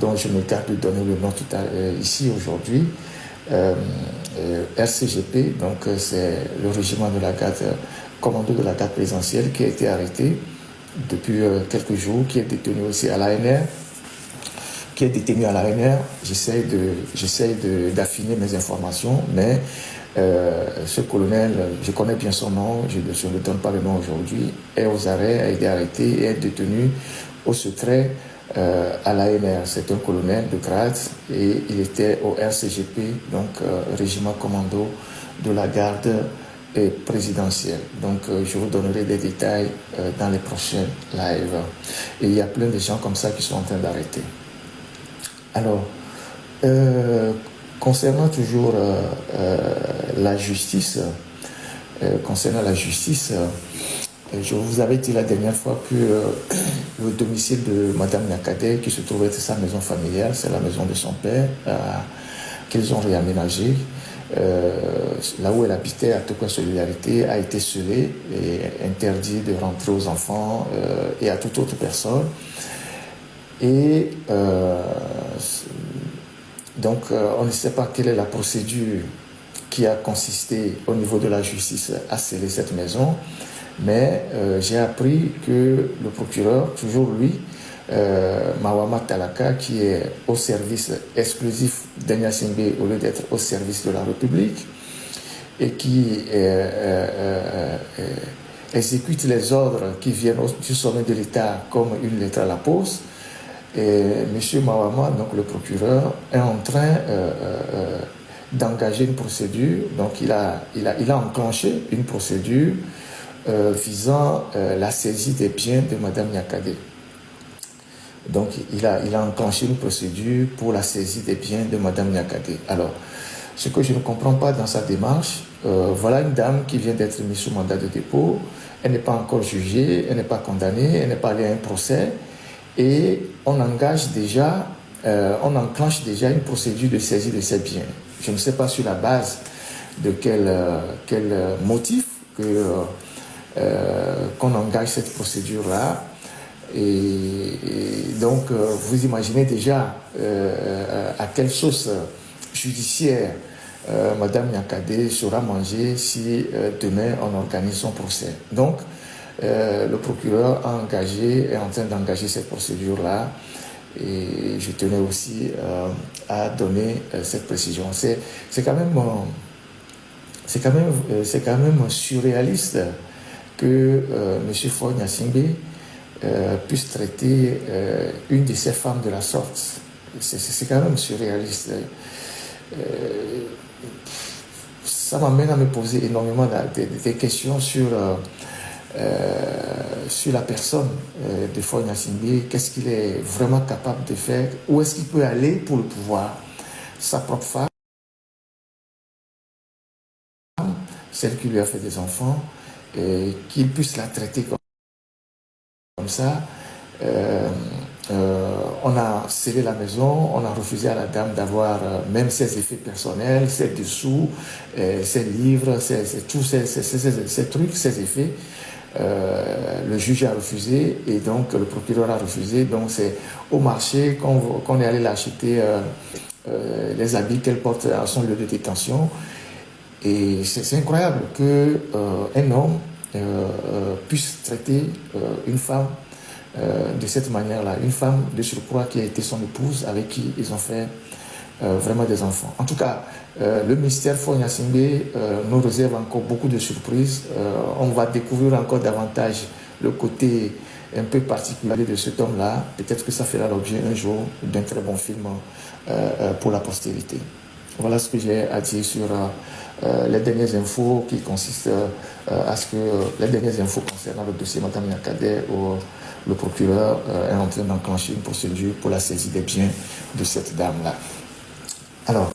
dont je me garde de donner le nom ici aujourd'hui, RCGP, donc c'est le régiment de la garde, commando de la garde présidentielle qui a été arrêté depuis quelques jours, qui est détenu aussi à l'ANR, J'essaie d'affiner mes informations, mais ce colonel, je connais bien son nom, je ne donne pas le nom aujourd'hui, est aux arrêts, a été arrêté et est détenu au secret à l'ANR. C'est un colonel de grade et il était au RCGP, donc régiment commando de la garde présidentielle. Donc je vous donnerai des détails dans les prochains lives. Et il y a plein de gens comme ça qui sont en train d'arrêter. Alors, concernant toujours la justice, je vous avais dit la dernière fois que le domicile de Madame Nyakadé, qui se trouvait être sa maison familiale, c'est la maison de son père, qu'ils ont réaménagé. Là où elle habitait à Tokoa Solidarité a été scellé et interdit de rentrer aux enfants et à toute autre personne. Et donc on ne sait pas quelle est la procédure qui a consisté au niveau de la justice à sceller cette maison, mais j'ai appris que le procureur, toujours lui, Mawama Talaka, qui est au service exclusif d'Anyasingbe au lieu d'être au service de la République et qui exécute les ordres qui viennent du sommet de l'État comme une lettre à la poste. Et M. Mawama, donc le procureur, est en train d'engager une procédure. Donc il a enclenché une procédure visant la saisie des biens de Mme Nyakadé. Donc il a enclenché une procédure pour la saisie des biens de Mme Nyakadé. Alors, ce que je ne comprends pas dans sa démarche, voilà une dame qui vient d'être mise sous mandat de dépôt, elle n'est pas encore jugée, elle n'est pas condamnée, elle n'est pas allée à un procès, et on enclenche déjà une procédure de saisie de ses biens. Je ne sais pas sur la base de quel motif qu'on engage cette procédure-là. Et donc, vous imaginez déjà à quelle sauce judiciaire Mme Nyakadé sera mangée si demain on organise son procès. Donc, le procureur est en train d'engager cette procédure-là, et je tenais aussi à donner cette précision. C'est quand même surréaliste que M. Faure Gnassingbé puisse traiter une de ses femmes de la sorte. C'est quand même surréaliste. Ça m'amène à me poser énormément des questions sur la personne de Faure Gnassingbé. Qu'est-ce qu'il est vraiment capable de faire? Où est-ce qu'il peut aller pour le pouvoir? Sa propre femme, celle qui lui a fait des enfants, qu'il puisse la traiter comme ça. On a scellé la maison, on a refusé à la dame d'avoir même ses effets personnels, ses dessous, ses livres, tous ces trucs, ses effets. Le juge a refusé et donc le procureur a refusé. Donc c'est au marché qu'on est allé l'acheter les habits qu'elle porte à son lieu de détention. Et c'est incroyable qu'un homme puisse traiter une femme de cette manière-là, une femme de surcroît qui a été son épouse, avec qui ils ont fait vraiment des enfants. En tout cas, le ministère Faure Gnassingbé nous réserve encore beaucoup de surprises. On va découvrir encore davantage le côté un peu particulier de cet homme-là. Peut-être que ça fera l'objet un jour d'un très bon film pour la postérité. Voilà ce que j'ai à dire sur les dernières infos qui consistent à ce que les dernières infos concernant le dossier Mme Nyakadé, où le procureur est en train d'enclencher une procédure pour la saisie des biens de cette dame-là. Alors,